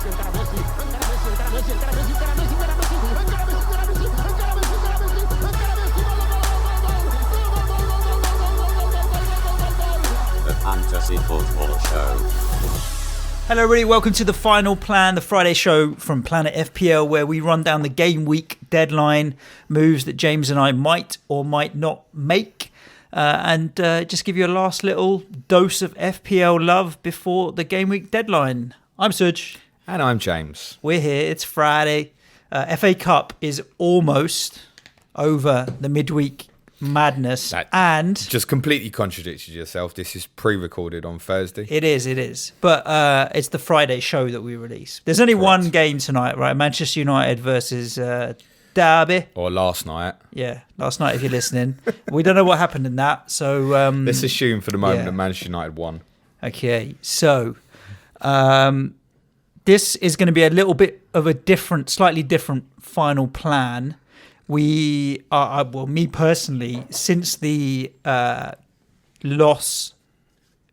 Fantasy Football Show. Hello everybody, welcome to the Final Plan, the Friday show from Planet FPL, where we run down the game week deadline moves that James and I might or might not make, and just give you a last little dose of FPL love before the game week deadline. I'm Suj. And I'm James. We're here, it's Friday. FA Cup is almost over, the midweek madness, That and just completely contradicted yourself. This is pre-recorded on Thursday. It is. But it's the Friday show that we release. There's only one game tonight, right? Manchester United versus Derby. Or last night. Yeah, last night if you're listening. We don't know what happened in that. So let's assume for the moment that Manchester United won. Okay, so this is going to be a little bit of a slightly different final plan. We are, well, me personally, since the loss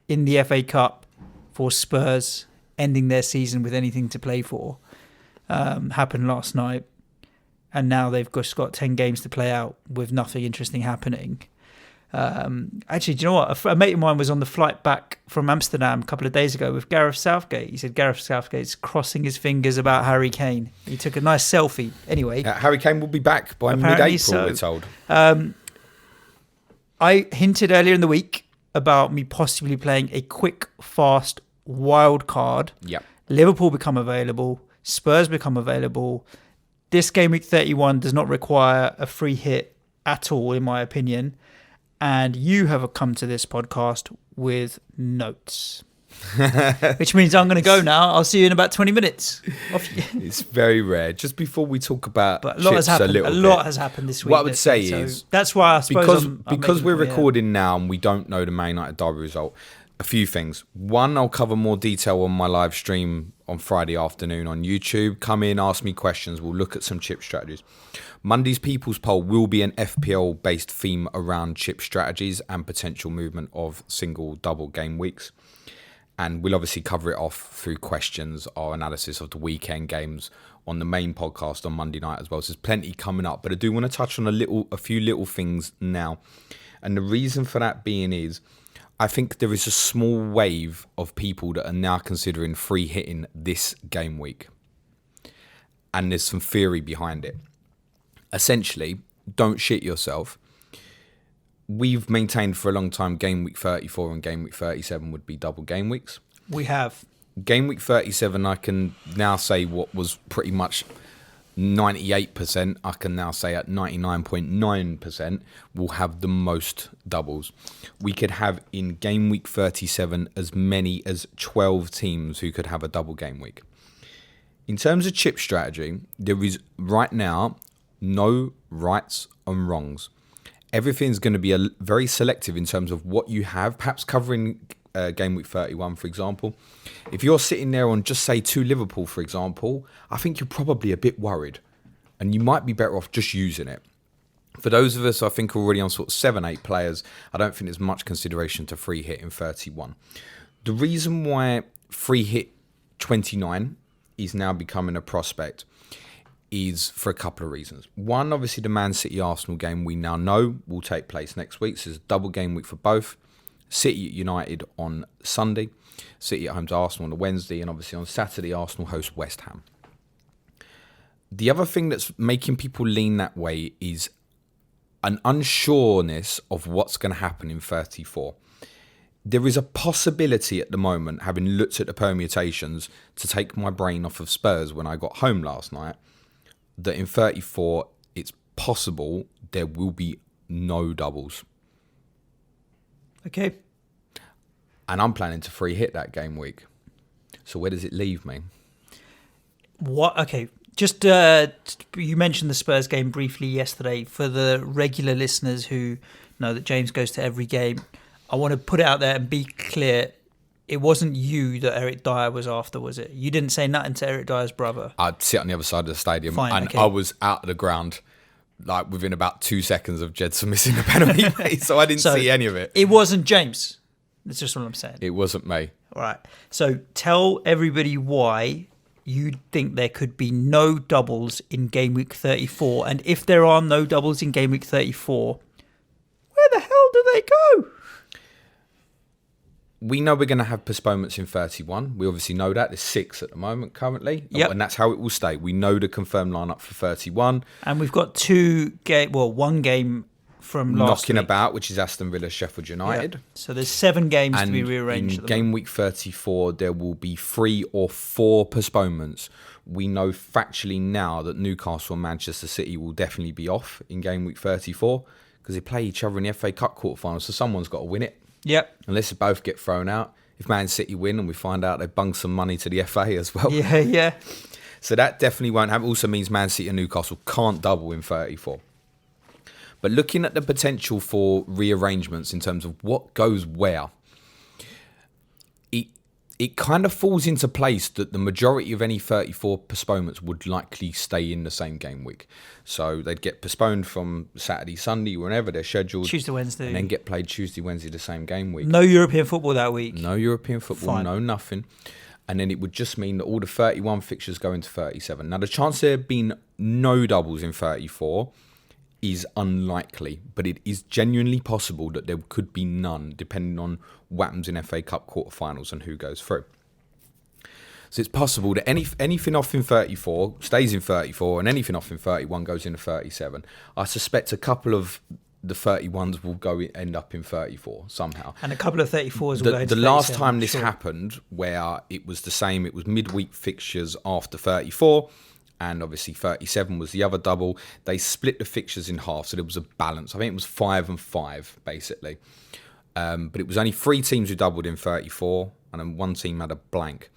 in the FA Cup for Spurs, ending their season with anything to play for, happened last night, and now they've just got 10 games to play out with nothing interesting happening. Actually, do you know what? A mate of mine was on the flight back from Amsterdam a couple of days ago with Gareth Southgate. He said Gareth Southgate's crossing his fingers about Harry Kane. He took a nice selfie. Anyway, Harry Kane will be back by mid-April, we're told. I hinted earlier in the week about me possibly playing a quick, fast wild card. Yep. Liverpool become available. Spurs become available. This game week 31 does not require a free hit at all, in my opinion. And you have come to this podcast with notes, which means I'm going to go now. I'll see you in about 20 minutes. It's very rare. Just before we talk about but a lot has happened. A lot has happened this week. What I would say is that's why I suppose because we're recording now and we don't know the Man United Derby result. A few things. One, I'll cover more detail on my live stream on Friday afternoon on YouTube. Come in, ask me questions. We'll look at some chip strategies. Monday's People's Poll will be an FPL-based theme around chip strategies and potential movement of single, double game weeks. And we'll obviously cover it off through questions, our analysis of the weekend games on the main podcast on Monday night as well. So there's plenty coming up. But I do want to touch on a few little things now. And the reason for that being is, I think there is a small wave of people that are now considering free hitting this game week. And there's some theory behind it. Essentially, don't shit yourself. We've maintained for a long time game week 34 and game week 37 would be double game weeks. We have. Game week 37, I can now say what was pretty much 98%, I can now say at 99.9% will have the most doubles. We could have in game week 37 as many as 12 teams who could have a double game week. In terms of chip strategy, there is right now no rights and wrongs. Everything's going to be very selective in terms of what you have, perhaps covering game week 31, for example. If you're sitting there on just say 2 Liverpool, for example, I think you're probably a bit worried and you might be better off just using it. For those of us, I think already on sort of 7-8 players, I don't think there's much consideration to free hit in 31. The reason why free hit 29 is now becoming a prospect is for a couple of reasons. One, obviously the Man City Arsenal game we now know will take place next week. So it's a double game week for both. City at United on Sunday, City at home to Arsenal on the Wednesday, and obviously on Saturday Arsenal host West Ham. The other thing that's making people lean that way is an unsureness of what's going to happen in 34. There is a possibility at the moment, having looked at the permutations, to take my brain off of Spurs when I got home last night, that in 34 it's possible there will be no doubles. Okay. And I'm planning to free hit that game week. So where does it leave me? What? Okay. Just you mentioned the Spurs game briefly yesterday. For the regular listeners who know that James goes to every game, I want to put it out there and be clear. It wasn't you that Eric Dier was after, was it? You didn't say nothing to Eric Dier's brother. I'd sit on the other side of the stadium. Fine, and okay. I was out of the ground like within about 2 seconds of Jedson missing a penalty, so I didn't see any of it. It wasn't James. That's just what I'm saying. It wasn't me. All right. So tell everybody why you'd think there could be no doubles in game week 34. And if there are no doubles in game week 34, where the hell do they go? We know we're going to have postponements in 31. We obviously know that. There's 6 at the moment currently. Yep. And that's how it will stay. We know the confirmed lineup for 31. And we've got one game from last knocking week. about, which is Aston Villa, Sheffield United. Yeah. So there's 7 games and to be rearranged. In game week 34, there will be 3 or 4 postponements. We know factually now that Newcastle and Manchester City will definitely be off in game week 34 because they play each other in the FA Cup quarterfinals, so someone's got to win it. Yep. Unless they both get thrown out. If Man City win and we find out they bunged some money to the FA as well. Yeah. So that definitely won't happen. Also means Man City and Newcastle can't double in 34. But looking at the potential for rearrangements in terms of what goes where, it kind of falls into place that the majority of any 34 postponements would likely stay in the same game week. So they'd get postponed from Saturday, Sunday, whenever they're scheduled. Tuesday, Wednesday. And then get played Tuesday, Wednesday, the same game week. No European football that week. No European football, Fine. No nothing. And then it would just mean that all the 31 fixtures go into 37. Now, the chance there being no doubles in 34 is unlikely, but it is genuinely possible that there could be none, depending on what happens in FA Cup quarterfinals and who goes through. So it's possible that anything off in 34 stays in 34, and anything off in 31 goes into 37. I suspect a couple of the 31s will end up in 34 somehow. And a couple of 34s will go into 37. The last time this happened, where it was the same, it was midweek fixtures after 34, and obviously 37 was the other double. They split the fixtures in half, so there was a balance. I think it was 5 and 5, basically. But it was only 3 teams who doubled in 34, and then 1 team had a blank.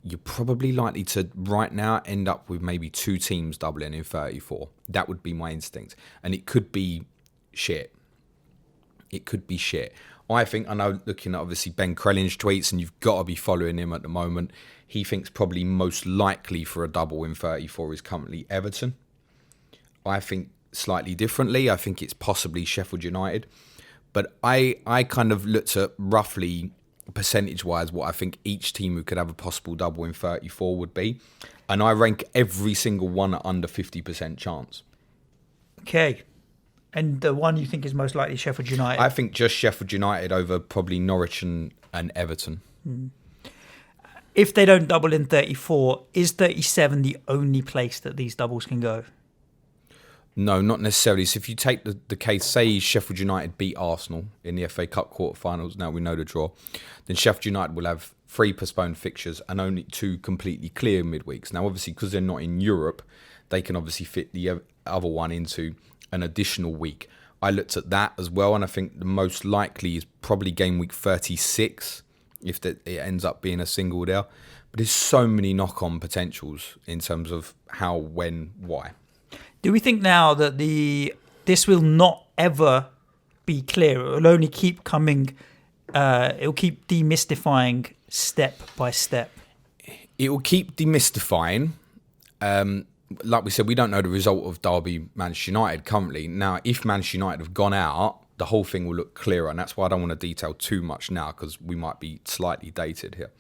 You're probably likely to, right now, end up with maybe 2 teams doubling in 34. That would be my instinct. And it could be shit. It could be shit. I know, looking at obviously Ben Crellin's tweets, and you've got to be following him at the moment, he thinks probably most likely for a double in 34 is currently Everton. I think slightly differently. I think it's possibly Sheffield United. But I kind of looked at roughly percentage-wise what I think each team who could have a possible double in 34 would be. And I rank every single one at under 50% chance. Okay. And the one you think is most likely Sheffield United? I think just Sheffield United over probably Norwich and Everton. If they don't double in 34, is 37 the only place that these doubles can go? No, not necessarily. So if you take the case, say Sheffield United beat Arsenal in the FA Cup quarterfinals, now we know the draw, then Sheffield United will have 3 postponed fixtures and only 2 completely clear midweeks. Now, obviously, because they're not in Europe, they can obviously fit the other one into an additional week. I looked at that as well, and I think the most likely is probably game week 36, if it ends up being a single there. But there's so many knock-on potentials in terms of how, when, why. Do we think now that this will not ever be clear? It will only keep coming, it will keep demystifying step by step? It will keep demystifying. Like we said, we don't know the result of Derby Manchester United currently. Now, if Manchester United have gone out, the whole thing will look clearer, and that's why I don't want to detail too much now, because we might be slightly dated here.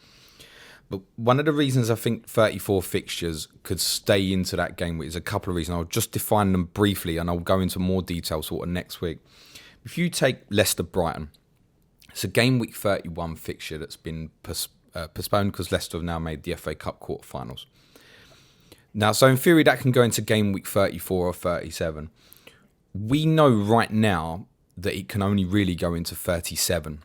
But one of the reasons I think 34 fixtures could stay into that game week is a couple of reasons. I'll just define them briefly, and I'll go into more detail sort of next week. If you take Leicester-Brighton, it's a game week 31 fixture that's been postponed because Leicester have now made the FA Cup quarterfinals. Now, so in theory, that can go into game week 34 or 37. We know right now that it can only really go into 37.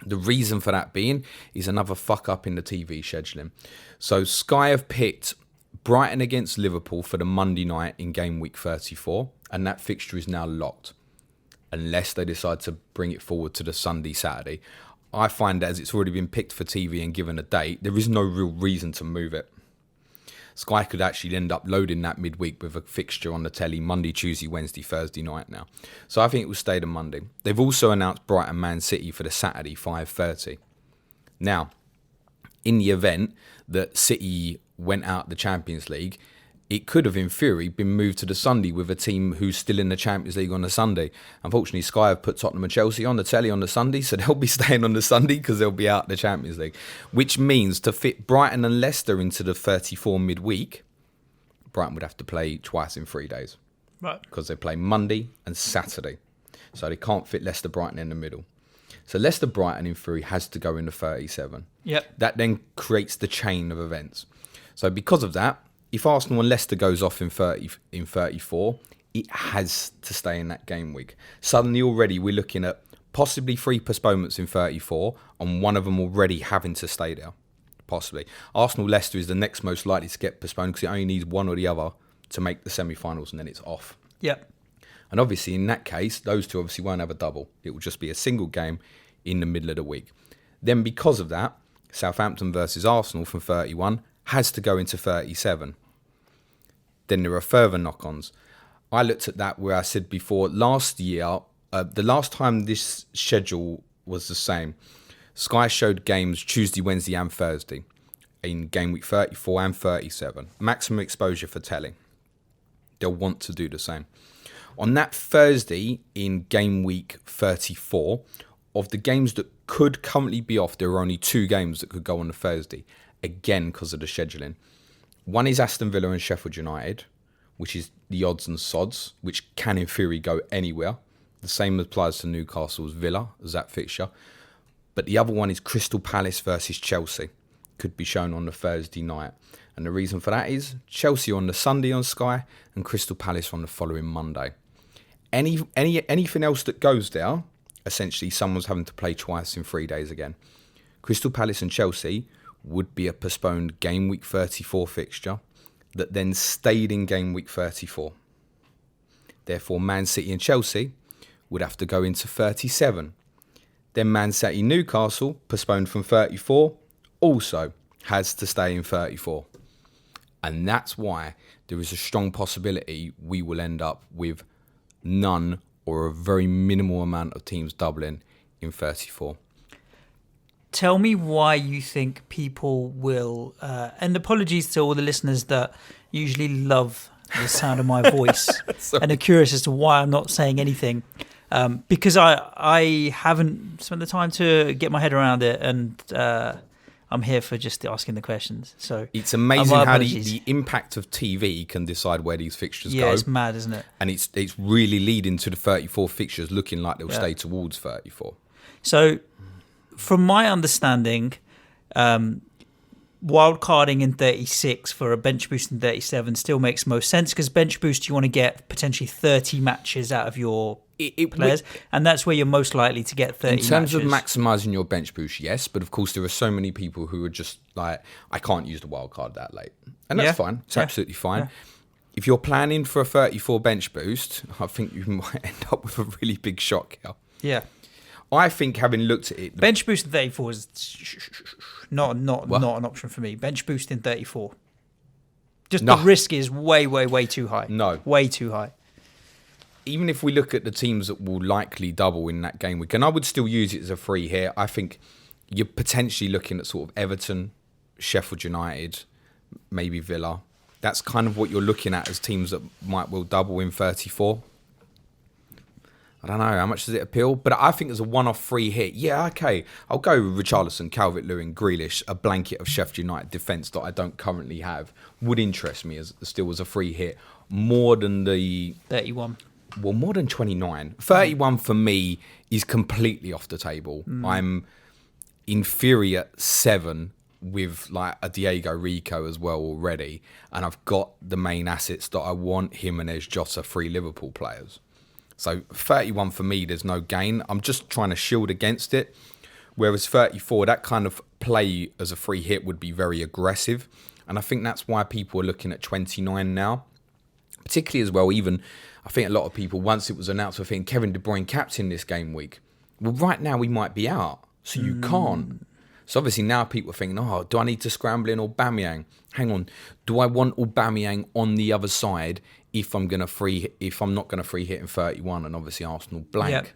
The reason for that being is another fuck up in the TV scheduling. So Sky have picked Brighton against Liverpool for the Monday night in game week 34, and that fixture is now locked, unless they decide to bring it forward to the Sunday, Saturday. I find that as it's already been picked for TV and given a date, there is no real reason to move it. Sky could actually end up loading that midweek with a fixture on the telly Monday, Tuesday, Wednesday, Thursday night now. So I think it will stay to Monday. They've also announced Brighton Man City for the Saturday, 5:30. Now, in the event that City went out the Champions League, it could have, in theory, been moved to the Sunday with a team who's still in the Champions League on the Sunday. Unfortunately, Sky have put Tottenham and Chelsea on the telly on the Sunday, so they'll be staying on the Sunday because they'll be out of the Champions League. Which means to fit Brighton and Leicester into the 34 midweek, Brighton would have to play twice in 3 days. Right. Because they play Monday and Saturday. So they can't fit Leicester Brighton in the middle. So Leicester Brighton, in theory, has to go into 37. Yep. That then creates the chain of events. So because of that, if Arsenal and Leicester goes off in 34, it has to stay in that game week. Suddenly already we're looking at possibly 3 postponements in 34, and one of them already having to stay there. Possibly. Arsenal-Leicester is the next most likely to get postponed because it only needs one or the other to make the semi-finals, and then it's off. Yep. And obviously in that case, those two obviously won't have a double. It will just be a single game in the middle of the week. Then because of that, Southampton versus Arsenal from 31 has to go into 37. Then there are further knock-ons. I looked at that where I said before, last year, the last time this schedule was the same, Sky showed games Tuesday, Wednesday and Thursday in game week 34 and 37. Maximum exposure for telly. They'll want to do the same. On that Thursday in game week 34, of the games that could currently be off, there are only 2 games that could go on the Thursday. Again, because of the scheduling. One is Aston Villa and Sheffield United, which is the odds and sods, which can in theory go anywhere. The same applies to Newcastle's Villa as that fixture. But the other one is Crystal Palace versus Chelsea. Could be shown on the Thursday night. And the reason for that is Chelsea on the Sunday on Sky and Crystal Palace on the following Monday. Anything else that goes there, essentially someone's having to play twice in 3 days again. Crystal Palace and Chelsea would be a postponed game week 34 fixture that then stayed in game week 34. Therefore, Man City and Chelsea would have to go into 37. Then Man City Newcastle, postponed from 34, also has to stay in 34. And that's why there is a strong possibility we will end up with none or a very minimal amount of teams doubling in 34. Tell me why you think people will, and apologies to all the listeners that usually love the sound of my voice and are curious as to why I'm not saying anything. Because I haven't spent the time to get my head around it, and I'm here for just asking the questions. So it's amazing how the impact of TV can decide where these fixtures go. Yeah, it's mad, isn't it? And it's really leading to the 34 fixtures looking like they'll stay towards 34. So from my understanding, wildcarding in 36 for a bench boost in 37 still makes most sense, because bench boost you want to get potentially 30 matches out of your players, and that's where you're most likely to get 30 matches. In terms of maximising your bench boost, yes, but of course there are so many people who are just like, I can't use the wildcard that late. And that's fine. It's absolutely fine. Yeah. If you're planning for a 34 bench boost, I think you might end up with a really big shock here. Yeah. I think, having looked at it, bench boost in 34 is not an option for me. Bench boost in 34, the risk is way too high. No, way too high. Even if we look at the teams that will likely double in that game week, and I would still use it as a free hit, I think you're potentially looking at sort of Everton, Sheffield United, maybe Villa. That's kind of what you're looking at as teams that will double in 34. I don't know, how much does it appeal? But I think as a one-off free hit, yeah, okay. I'll go with Richarlison, Calvert-Lewin, Grealish, a blanket of Sheffield United defence that I don't currently have. Would interest me as a free hit more than the 31. Well, more than 29. 31 for me is completely off the table. I'm inferior at 7 with like a Diego Rico as well already. And I've got the main assets that I want, Jimenez, Jota, 3 Liverpool players. So 31 for me, there's no gain. I'm just trying to shield against it. Whereas 34, that kind of play as a free hit would be very aggressive. And I think that's why people are looking at 29 now. Particularly as well, even, I think a lot of people, once it was announced, I think Kevin De Bruyne captain this game week. Well, right now we might be out, so you can't. So obviously now people are thinking, oh, do I need to scramble in Aubameyang? Hang on, do I want Aubameyang on the other side if I'm not going to free hit in 31 and obviously Arsenal blank? Yep.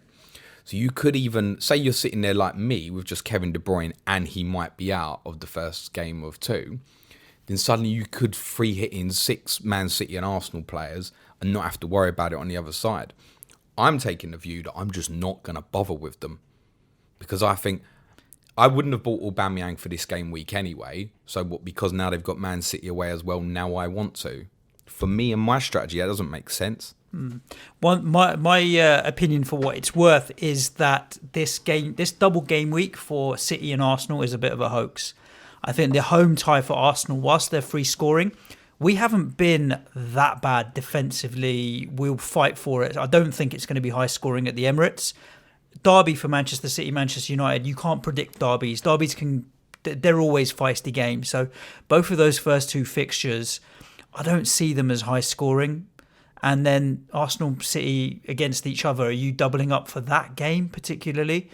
So you could even, say you're sitting there like me with just Kevin De Bruyne and he might be out of the first game of 2, then suddenly you could free hit in 6 Man City and Arsenal players and not have to worry about it on the other side. I'm taking the view that I'm just not going to bother with them because I think I wouldn't have bought Aubameyang for this game week anyway. So because now they've got Man City away as well, now I want to. For me and my strategy, that doesn't make sense. My opinion for what it's worth is that this double game week for City and Arsenal is a bit of a hoax. I think the home tie for Arsenal, whilst they're free scoring, we haven't been that bad defensively. We'll fight for it. I don't think it's going to be high scoring at the Emirates. Derby for Manchester City, Manchester United, you can't predict derbies. Derbies they're always feisty games. So both of those first 2 fixtures, I don't see them as high scoring. And then Arsenal City against each other, are you doubling up for that game particularly?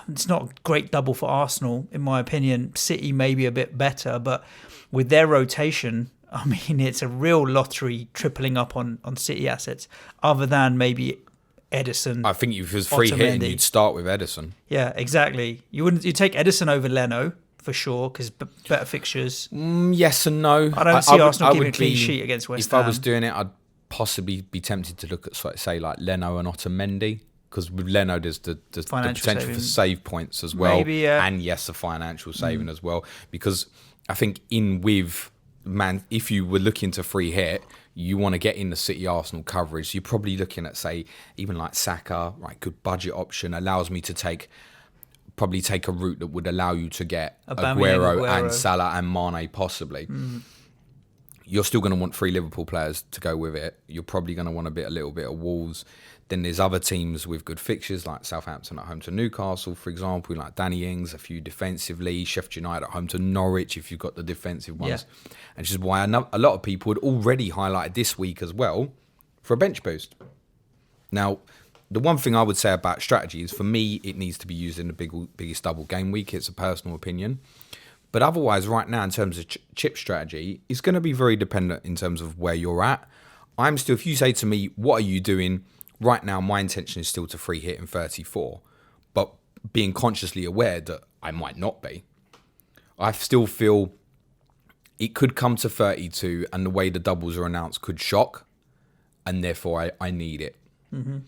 It's not a great double for Arsenal, in my opinion. City may be a bit better, but with their rotation, I mean, it's a real lottery tripling up on City assets, other than maybe Edison. I think if it was free hitting, you'd start with Edison. Yeah, exactly. You'd take Edison over Leno for sure because better fixtures. Yes and no. I don't see Arsenal keeping a clean sheet against West Ham. If I was doing it, I'd possibly be tempted to look at say like Leno and Otamendi. Because with Leno, there's the potential for save points as well. Maybe, yeah. And yes, a financial saving as well. Because I think if you were looking to free hit, you want to get in the City Arsenal coverage. So you're probably looking at, say, even like Saka, right? Good budget option, allows me to probably take a route that would allow you to get Aguero and Salah and Mane possibly. You're still going to want 3 Liverpool players to go with it. You're probably going to want a little bit of Wolves. Then there's other teams with good fixtures like Southampton at home to Newcastle, for example, like Danny Ings, a few defensively, Sheffield United at home to Norwich if you've got the defensive ones. Yeah. And which is why a lot of people had already highlighted this week as well for a bench boost. Now, the one thing I would say about strategy is for me, it needs to be used in the biggest double game week. It's a personal opinion. But otherwise, right now, in terms of chip strategy, it's going to be very dependent in terms of where you're at. If you say to me, what are you doing? Right now, my intention is still to free hit in 34, but being consciously aware that I might not be. I still feel it could come to 32 and the way the doubles are announced could shock, and therefore I need it. Mm-hmm.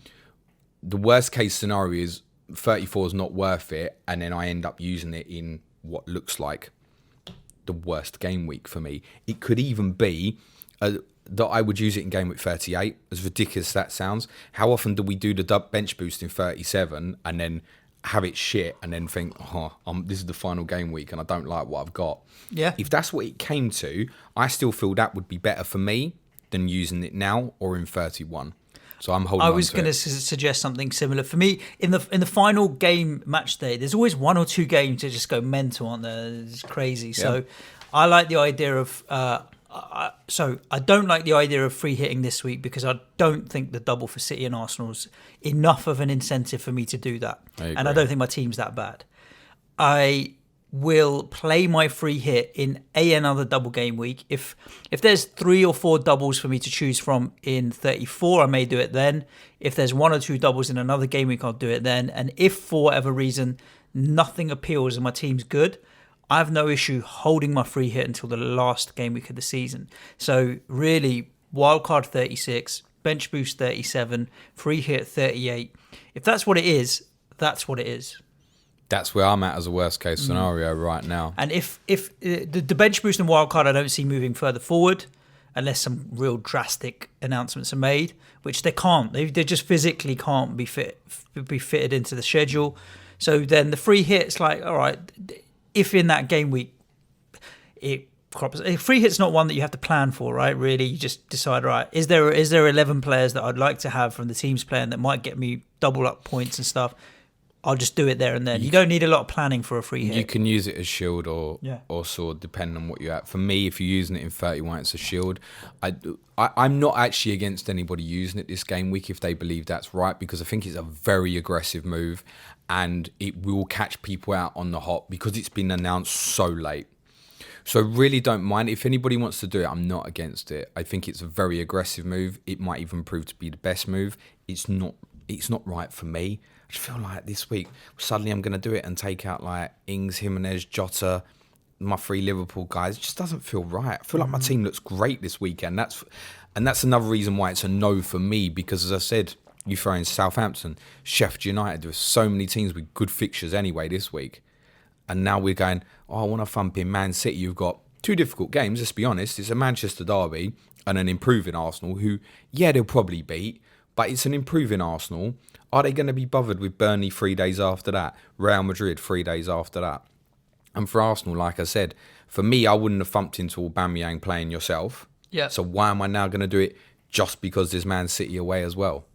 The worst case scenario is 34 is not worth it, and then I end up using it in what looks like the worst game week for me. It could even be that I would use it in game week 38, as ridiculous as that sounds. How often do we do the bench boost in 37 and then have it shit and then think, this is the final game week and I don't like what I've got? Yeah. If that's what it came to, I still feel that would be better for me than using it now or in 31. So I'm holding on to it. I was going to suggest something similar. For me, in the final game match day, there's always 1 or 2 games that just go mental, aren't there? It's crazy. Yeah. So I like the idea of... I don't like the idea of free hitting this week because I don't think the double for City and Arsenal is enough of an incentive for me to do that. And I don't think my team's that bad. I will play my free hit in another double game week. If there's 3 or 4 doubles for me to choose from in 34, I may do it then. If there's 1 or 2 doubles in another game week, I'll do it then. And if for whatever reason nothing appeals and my team's good, I have no issue holding my free hit until the last game week of the season. So really, wildcard 36, bench boost 37, free hit 38. If that's what it is, that's what it is. That's where I'm at as a worst case scenario right now. And if the bench boost and wildcard I don't see moving further forward, unless some real drastic announcements are made, which they can't. They just physically can't be fitted into the schedule. So then the free hit's like, all right, if in that game week it crops, free hit's not one that you have to plan for, right? Really, you just decide, right, is there 11 players that I'd like to have from the teams playing that might get me double up points and stuff? I'll just do it there and then. You don't need a lot of planning for a free hit. You can use it as shield or sword, depending on what you're at. For me, if you're using it in 31, it's a shield. I'm not actually against anybody using it this game week if they believe that's right, because I think it's a very aggressive move and it will catch people out on the hop because it's been announced so late. So really don't mind. If anybody wants to do it, I'm not against it. I think it's a very aggressive move. It might even prove to be the best move. It's not right for me. I just feel like this week, suddenly I'm going to do it and take out like Ings, Jimenez, Jota, my 3 Liverpool guys. It just doesn't feel right. I feel like my team looks great this weekend. That's another reason why it's a no for me, because as I said, you throw in Southampton, Sheffield United, there's so many teams with good fixtures anyway this week. And now we're going, I want to thump in Man City. You've got 2 difficult games, let's be honest. It's a Manchester derby and an improving Arsenal who, they'll probably beat, but it's an improving Arsenal. Are they going to be bothered with Burnley 3 days after that? Real Madrid 3 days after that? And for Arsenal, like I said, for me, I wouldn't have thumped into Aubameyang playing yourself. Yeah. So why am I now going to do it just because there's Man City away as well?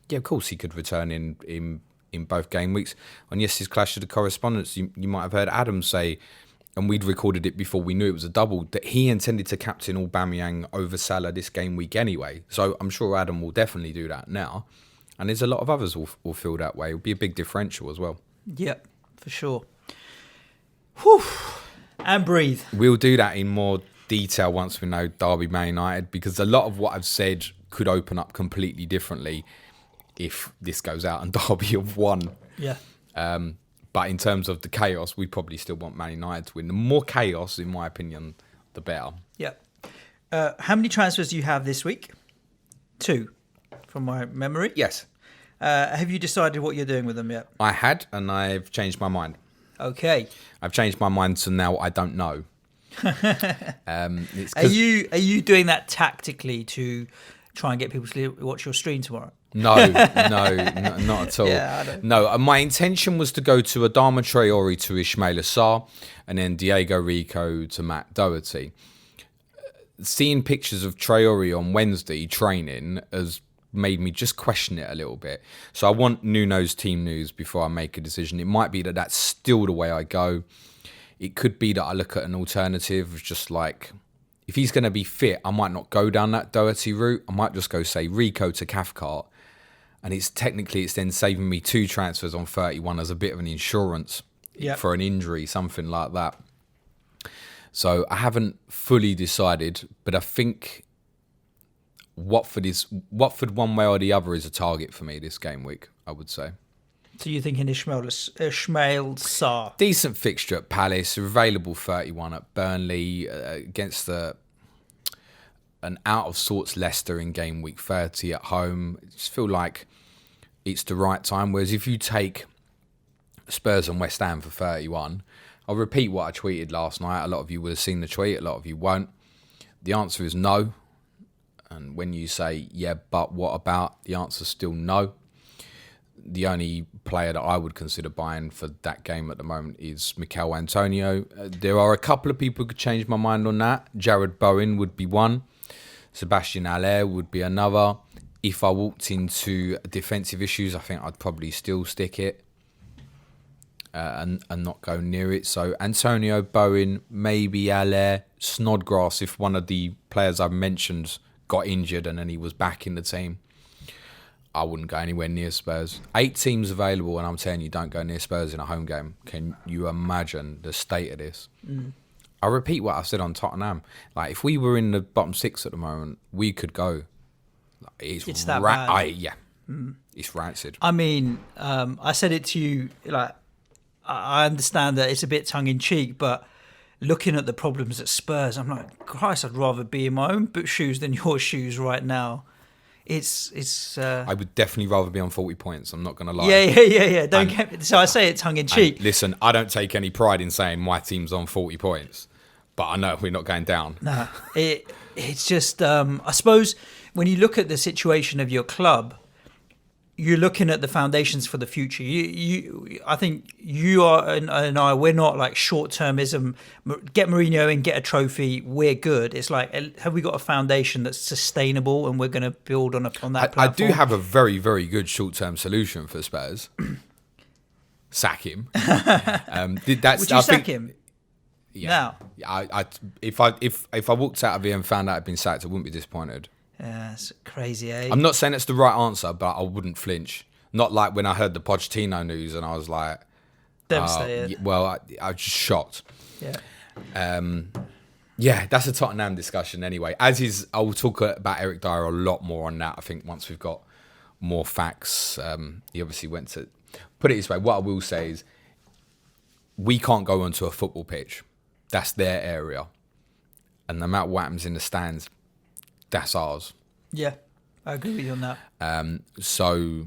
Yeah, of course he could return in both game weeks. And yes, his clash of the correspondence, you might have heard Adam say, and we'd recorded it before we knew it was a double, that he intended to captain Aubameyang over Salah this game week anyway. So I'm sure Adam will definitely do that now. And there's a lot of others will feel that way. It'll be a big differential as well. Yep, for sure. Whew. And breathe. We'll do that in more detail once we know Derby Man United, because a lot of what I've said could open up completely differently if this goes out and Derby have won. Yeah. But in terms of the chaos, we probably still want Man United to win. The more chaos, in my opinion, the better. Yeah. How many transfers do you have this week? 2, from my memory. Yes. Have you decided what you're doing with them yet? I had, and I've changed my mind. Okay. I've changed my mind, so now I don't know. Are you doing that tactically to try and get people to watch your stream tomorrow? No, not at all. Yeah, I don't. No, my intention was to go to Adama Traore to Ismail Assar, and then Diego Rico to Matt Doherty. Seeing pictures of Traore on Wednesday training has made me just question it a little bit. So I want Nuno's team news before I make a decision. It might be that that's still the way I go. It could be that I look at an alternative, just like, if he's going to be fit, I might not go down that Doherty route. I might just go, say, Rico to Cathcart. And it's then saving me 2 transfers on 31 as a bit of an insurance for an injury, something like that. So I haven't fully decided, but I think Watford one way or the other is a target for me this game week, I would say. So you're thinking Ismail Sarr? Decent fixture at Palace, available 31 at Burnley, against an out of sorts Leicester in game week 30 at home. I just feel like it's the right time. Whereas if you take Spurs and West Ham for 31, I'll repeat what I tweeted last night. A lot of you would have seen the tweet, a lot of you won't. The answer is no. And when you say, yeah, but what about? The answer's still no. The only player that I would consider buying for that game at the moment is Mikel Antonio. There are a couple of people who could change my mind on that. Jared Bowen would be one. Sebastian Haller would be another. If I walked into defensive issues, I think I'd probably still stick it and not go near it. So Antonio, Bowen, maybe Haller, Snodgrass, if one of the players I've mentioned got injured and then he was back in the team. I wouldn't go anywhere near Spurs. 8 teams available, and I'm telling you, don't go near Spurs in a home game. Can you imagine the state of this? I repeat what I said on Tottenham. Like, if we were in the bottom 6 at the moment, we could go. It's that bad. It's rancid. I mean, I said it to you, like, I understand that it's a bit tongue-in-cheek, but looking at the problems at Spurs, I'm like, Christ, I'd rather be in my own shoes than your shoes right now. I would definitely rather be on 40 points. I'm not going to lie. Yeah. So I say it tongue in cheek. Listen, I don't take any pride in saying my team's on 40 points, but I know we're not going down. No, it's just I suppose when you look at the situation of your club, you're looking at the foundations for the future. I think you are and I, we're not like short-termism. Get Mourinho in, get a trophy, we're good. It's like, have we got a foundation that's sustainable and we're going to build on that platform? I do have a very, very good short-term solution for Spurs. Sack him. Would you sack him? Yeah. Now? If I walked out of here and found out I'd been sacked, I wouldn't be disappointed. Yeah, it's crazy, eh? I'm not saying it's the right answer, but I wouldn't flinch. Not like when I heard the Pochettino news and I was like... Devastated. I was just shocked. Yeah. That's a Tottenham discussion anyway. I will talk about Eric Dier a lot more on that, I think, once we've got more facts. He obviously went to... Put it this way, what I will say is we can't go onto a football pitch That's their area. And no matter what happens in the stands, that's ours. Yeah, I agree with you on that. So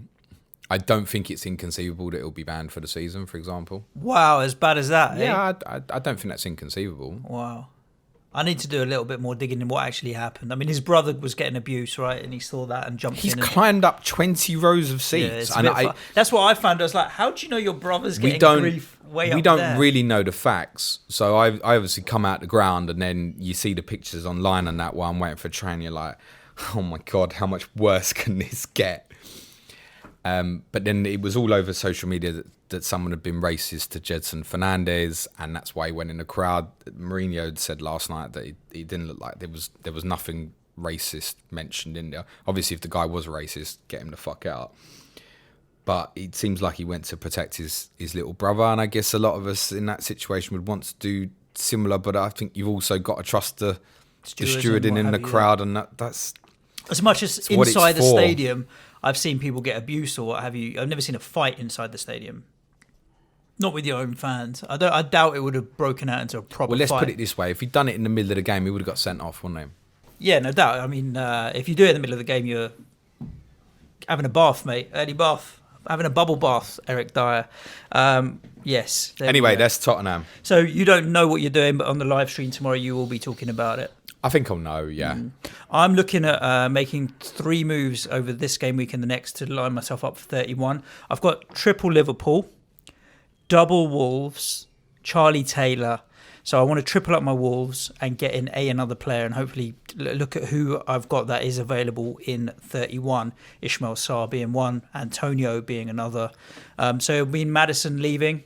I don't think it's inconceivable that it'll be banned for the season, for example. Wow, as bad as that, eh? Yeah, I don't think that's inconceivable. Wow. I need to do a little bit more digging in what actually happened. I mean, his brother was getting abuse, right? And he saw that and jumped He's in. He's climbed up 20 rows of seats. Yeah, that's what I found. I was like, how do you know your brother's getting grief way up there? We don't really know the facts. So I obviously come out the ground and then you see the pictures online and that while I'm waiting for a train. You're like, oh my God, how much worse can this get? But then it was all over social media that someone had been racist to Jedson Fernandez, and that's why he went in the crowd. Mourinho had said last night that he didn't look like there was nothing racist mentioned in there. Obviously, if the guy was racist, get him the fuck out. But it seems like he went to protect his little brother, and I guess a lot of us in that situation would want to do similar. But I think you've also got to trust the stewarding in the crowd, and that's as much as inside the stadium. I've seen people get abuse or what have you. I've never seen a fight inside the stadium. Not with your own fans. I doubt it would have broken out into a proper fight. Well, let's put it this way. If he'd done it in the middle of the game, he would have got sent off, wouldn't he? Yeah, no doubt. I mean, if you do it in the middle of the game, you're having a bath, mate. Early bath. Having a bubble bath, Eric Dier. Yes. Anyway, that's Tottenham. So you don't know what you're doing, but on the live stream tomorrow, you will be talking about it. I think I'll know, yeah. I'm looking at making 3 moves over this game week and the next to line myself up for 31. I've got triple Liverpool, double Wolves, Charlie Taylor. So I want to triple up my Wolves and get in another player and hopefully look at who I've got that is available in 31. Ismail Sarr being one, Antonio being another. So it'll mean Maddison leaving,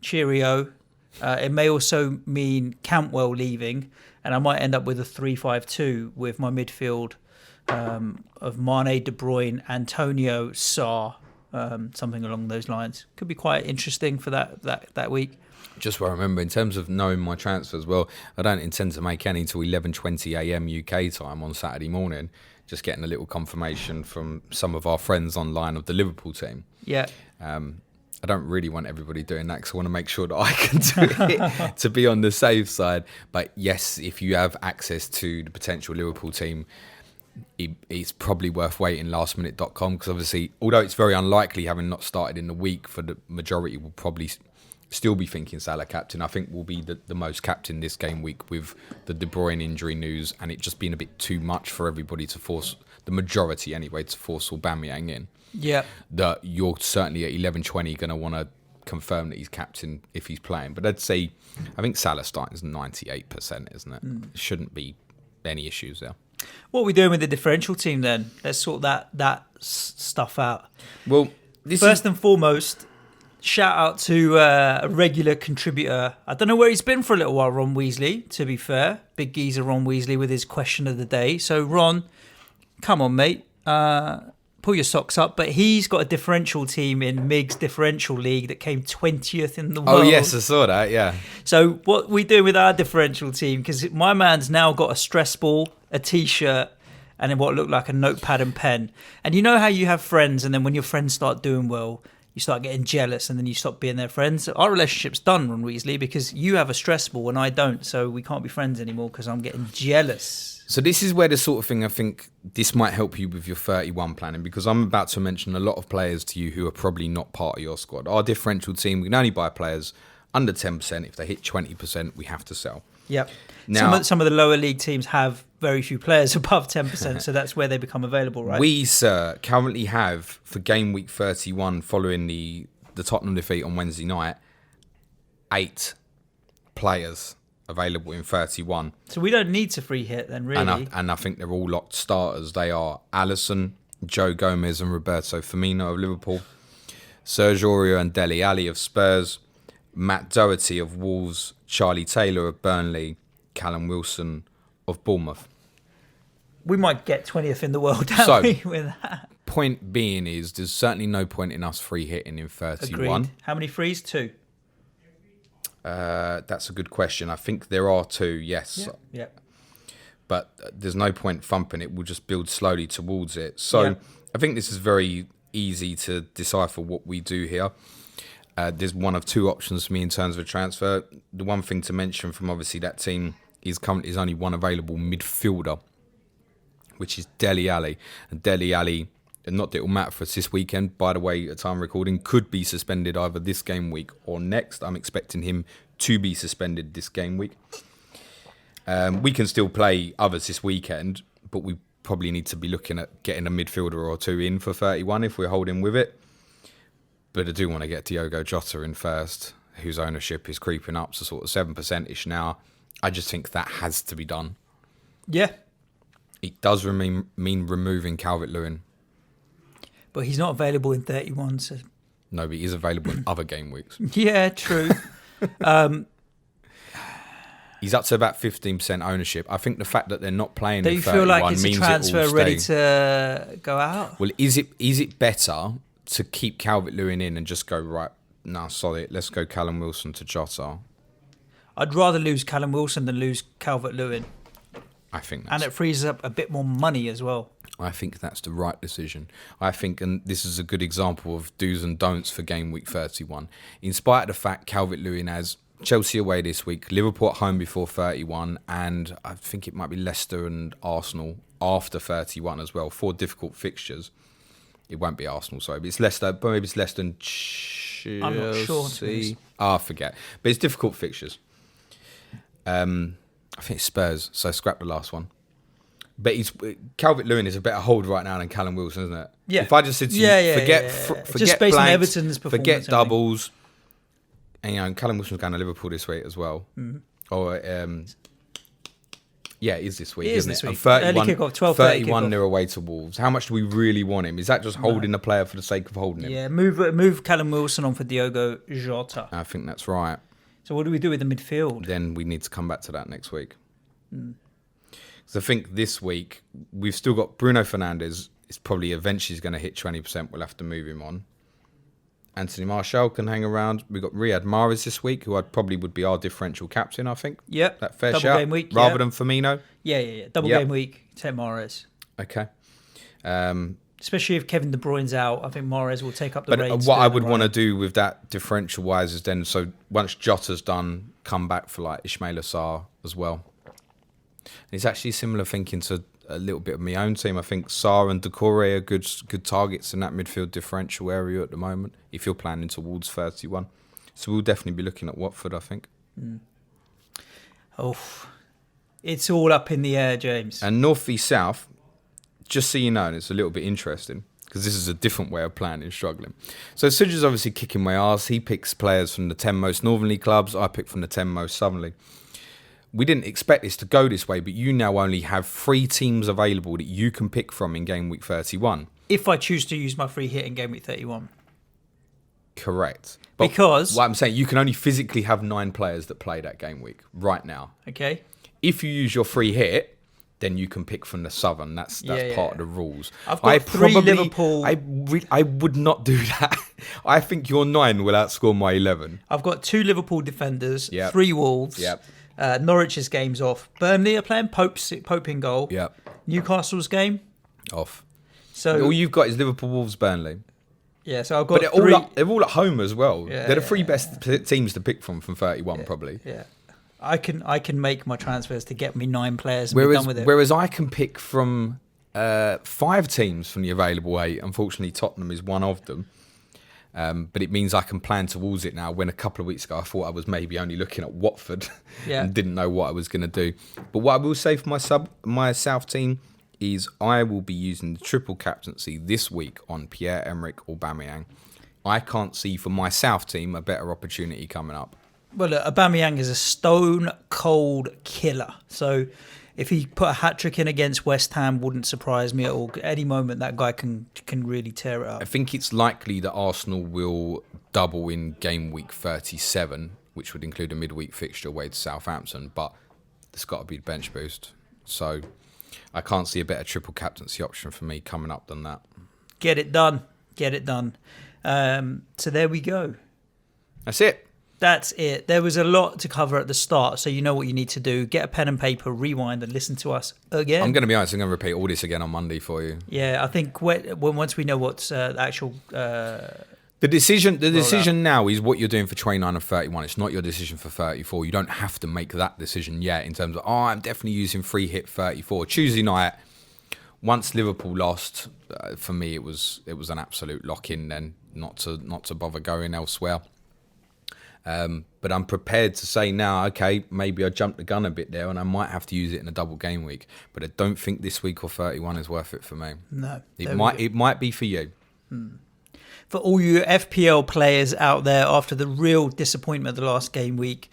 cheerio. It may also mean Cantwell leaving, and I might end up with a 3-5-2 with my midfield of Mane, De Bruyne, Antonio, Sarr, something along those lines. Could be quite interesting for that week. Just what I remember in terms of knowing my transfers, well, I don't intend to make any till 11:20 a.m. UK time on Saturday morning. Just getting a little confirmation from some of our friends online of the Liverpool team. Yeah. I don't really want everybody doing that because I want to make sure that I can do it to be on the safe side. But yes, if you have access to the potential Liverpool team, it's probably worth waiting lastminute.com because obviously, although it's very unlikely having not started in the week, for the majority will probably still be thinking Salah captain. I think will be the most captain this game week with the De Bruyne injury news and it just being a bit too much for everybody to force, the majority anyway, to force Aubameyang in. Yeah. That you're certainly at 11:20 going to want to confirm that he's captain if he's playing. But I'd say, I think Salah starting is 98%, isn't it? Shouldn't be any issues there. What are we doing with the differential team then? Let's sort that stuff out. Well, first and foremost, shout out to a regular contributor. I don't know where he's been for a little while, Ron Weasley, to be fair. Big geezer Ron Weasley with his question of the day. So, Ron, come on, mate. Pull your socks up. But he's got a differential team in Mig's differential league that came 20th in the world. Oh, yes, I saw that, yeah. So what we do with our differential team, because my man's now got a stress ball, a T-shirt, and then what looked like a notepad and pen. And you know how you have friends, and then when your friends start doing well, you start getting jealous, and then you stop being their friends. Our relationship's done, Ron Weasley, because you have a stress ball and I don't. So we can't be friends anymore because I'm getting jealous. So this is where the sort of thing I think this might help you with your 31 planning, because I'm about to mention a lot of players to you who are probably not part of your squad. Our differential team, we can only buy players under 10%. If they hit 20%, we have to sell. Yep. Now, some of the lower league teams have very few players above 10%, so that's where they become available, right? We, sir, currently have, for game week 31, following the Tottenham defeat on Wednesday night, 8 players available in 31. So we don't need to free hit then, really. And I think they're all locked starters. They are Alisson, Joe Gomez and Roberto Firmino of Liverpool, Serge Aurier and Dele Alli of Spurs, Matt Doherty of Wolves, Charlie Taylor of Burnley, Callum Wilson of Bournemouth. We might get 20th in the world, don't we, with that? Point being is there's certainly no point in us free hitting in 31. Agreed. How many frees? 2? That's a good question. I think there are 2, yes. Yeah. But there's no point thumping it. We'll just build slowly towards it. So I think this is very easy to decipher what we do here. There's one of two options for me in terms of a transfer. The one thing to mention from obviously that team is currently is only one available midfielder, which is Dele Alli. And Dele Alli, not that it will matter for us this weekend, by the way, at time recording, could be suspended either this game week or next. I'm expecting him to be suspended this game week. We can still play others this weekend, but we probably need to be looking at getting a midfielder or two in for 31 if we're holding with it. But I do want to get Diogo Jota in first, whose ownership is creeping up to sort of 7%-ish now. I just think that has to be done. Yeah. It does mean removing Calvert-Lewin. But he's not available in 31, so... No, but he is available in other game weeks. Yeah, true. He's up to about 15% ownership. I think the fact that they're not playing Don't in you 31 feel like it's a means transfer it will ready stay. to go out? Well, is it better to keep Calvert-Lewin in and just go, right, nah, sorry, let's go Callum Wilson to Jota? I'd rather lose Callum Wilson than lose Calvert-Lewin. I think And it frees up a bit more money as well. I think that's the right decision. I think, and this is a good example of do's and don'ts for game week 31. In spite of the fact Calvert-Lewin has Chelsea away this week, Liverpool at home before 31, and I think it might be Leicester and Arsenal after 31 as well. 4 difficult fixtures. It won't be Arsenal, sorry, but it's Leicester. But maybe it's Leicester and Chelsea. I'm not sure. I forget. But it's difficult fixtures. I think it's Spurs, so scrap the last one. But Calvert-Lewin is a better hold right now than Callum Wilson, isn't it? Yeah. If I just said to you, forget just based on blanks, Everton's performance, forget doubles, and Callum Wilson's going to Liverpool this week as well. Or yeah, it is this week, isn't it? This week. 31, Early kickoff, 12:30 31 kickoff. they're away to Wolves. How much do we really want him? Is that just holding the player for the sake of holding him? Yeah, move Callum Wilson on for Diogo Jota. I think that's right. So what do we do with the midfield? Then we need to come back to that next week. So I think this week we've still got Bruno Fernandes. It's probably eventually going to hit 20%. We'll have to move him on. Anthony Martial can hang around. We've got Riyad Mahrez this week, who probably would be our differential captain, I think. Yep. That fair Double shout. game week, rather than Firmino. Yeah. Double game week, take Mahrez. Okay. Especially if Kevin De Bruyne's out, I think Mahrez will take up the reins. What I would want to do with that differential-wise is then, so once Jota's done, come back for like Ismail Assar as well. And it's actually similar thinking to a little bit of my own team. I think Sarr and Doucouré are good targets in that midfield differential area at the moment, if you're planning towards 31. So we'll definitely be looking at Watford, I think. Oh, it's all up in the air, James. And North v South, just so you know, and it's a little bit interesting, because this is a different way of planning, struggling. So Suj is obviously kicking my arse. He picks players from the 10 most northerly clubs. I pick from the 10 most southerly. We didn't expect this to go this way, but you now only have 3 teams available that you can pick from in game week 31. If I choose to use my free hit in game week 31. Correct. But because... what I'm saying, you can only physically have 9 players that play that game week right now. Okay. If you use your free hit, then you can pick from the southern. That's part of the rules. I've got 3 Liverpool... I would not do that. I think your 9 will outscore my 11. I've got 2 Liverpool defenders, Yep. 3 Wolves. Yep. Norwich's game's off. Burnley are playing Pope in goal. Yep. Newcastle's game Off. So all you've got is Liverpool, Wolves, Burnley. Yeah, so I've got But they're all at home as well. Yeah, they're the 3 best teams to pick from 31, probably. Yeah. I can make my transfers to get me 9 players and be done with it. Whereas I can pick from 5 teams from the available 8. Unfortunately, Tottenham is one of them. But it means I can plan towards it now, when a couple of weeks ago I thought I was maybe only looking at Watford and didn't know what I was going to do. But what I will say for my South team is I will be using the triple captaincy this week on Pierre-Emerick Aubameyang. I can't see for my South team a better opportunity coming up. Well, look, Aubameyang is a stone-cold killer. So if he put a hat-trick in against West Ham, wouldn't surprise me at all. At any moment, that guy can really tear it up. I think it's likely that Arsenal will double in game week 37, which would include a midweek fixture away to Southampton, but there's got to be a bench boost. So I can't see a better triple captaincy option for me coming up than that. Get it done. So there we go. That's it. That's it. There was a lot to cover at the start, so you know what you need to do. Get a pen and paper, rewind, and listen to us again. I'm going to be honest, I'm going to repeat all this again on Monday for you. Yeah, I think once we know what's the actual The decision now is what you're doing for 29 and 31. It's not your decision for 34. You don't have to make that decision yet in terms of, I'm definitely using free hit 34. Tuesday night, once Liverpool lost, for me it was an absolute lock-in then, not to bother going elsewhere. But I'm prepared to say now, okay, maybe I jumped the gun a bit there and I might have to use it in a double game week. But I don't think this week or 31 is worth it for me. No. It might be for you. For all you FPL players out there, after the real disappointment of the last game week,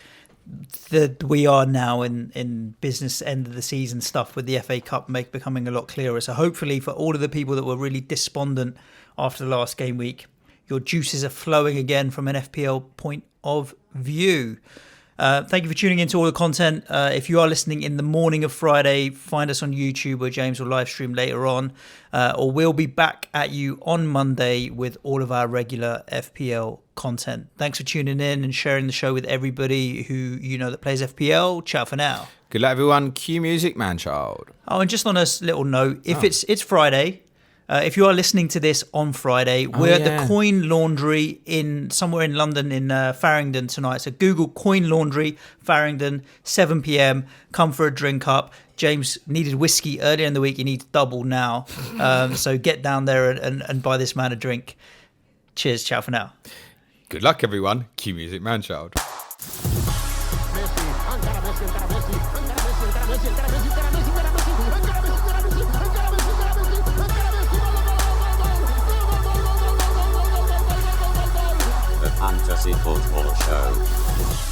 that we are now in business end of the season stuff with the FA Cup becoming a lot clearer. So hopefully for all of the people that were really despondent after the last game week, your juices are flowing again from an FPL point of view. Thank you for tuning into all the content. If you are listening in the morning of Friday, find us on YouTube where James will live stream later on. Or we'll be back at you on Monday with all of our regular FPL content. Thanks for tuning in and sharing the show with everybody who you know that plays FPL. Ciao for now. Good luck, everyone. Cue music, man-child. Oh, and just on a little note, if it's Friday... if you are listening to this on Friday, we're at the Coin Laundry somewhere in London in Farringdon tonight. So Google Coin Laundry, Farringdon, 7 p.m. Come for a drink up. James needed whiskey earlier in the week. He needs double now. So get down there and buy this man a drink. Cheers. Ciao for now. Good luck, everyone. Cue music, man-child. Fantasy Football Show.